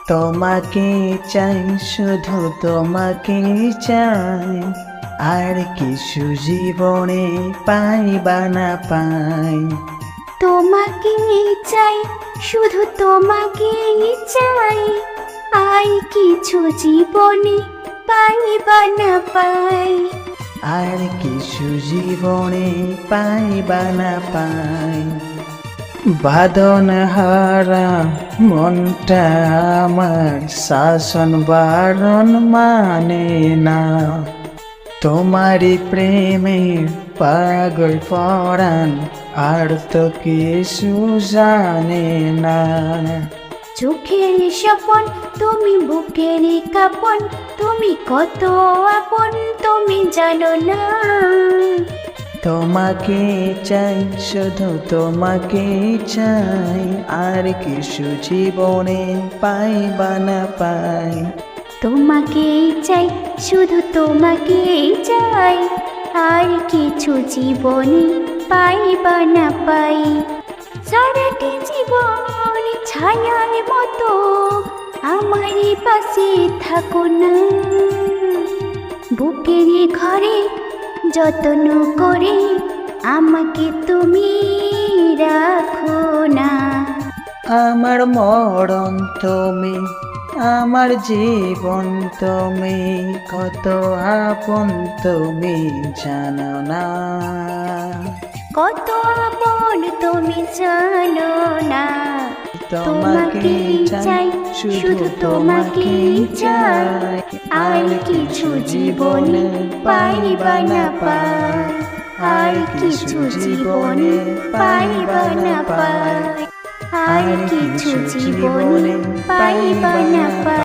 তোমাকে চাই, শুধু তোমাকে চাই, আর কিছু জীবনে পাই বা না পাই। তোমাকে চাই, শুধু তোমাকে চাই, আর কিছু জীবনে পাই বা না পাই। আর কিছু জীবনে পাই বা না পাই। বাঁধন হারা মনটা আমার শাসন বারণ মানে না। তোমারই প্রেমে পাগল পরাণ, আর তো কিছু জানে না। চোখের স্বপন তুমি, বুকের কাপন তুমি, কত আপন তুমি জানো না। তোমাকে চাই, শুধু তোমাকে চাই, আর কিছু জীবনে পাই বা না পাই। তোমাকে চাই, শুধু তোমাকে চাই, আর কিছু জীবনে পাই বা না পাই। সারাটি জীবন ছায়ার মতো আমারই পাশে থাকো না। বুকের ঘরে যত্ন করে আমাকে তুমি রাখো না। আমার মরণ তুমি, আমার জীবন তুমি, কত আপন তুমি জানো না। কত আপন তুমি জানো না। তোমাকে চাই, শুধু তোমাকে চাই, আর কিছু জীবনে পাই বা না পাই। আর কিছু জীবনে পাই বা না পাই। আর কিছু জীবনে পাই বা না পাই।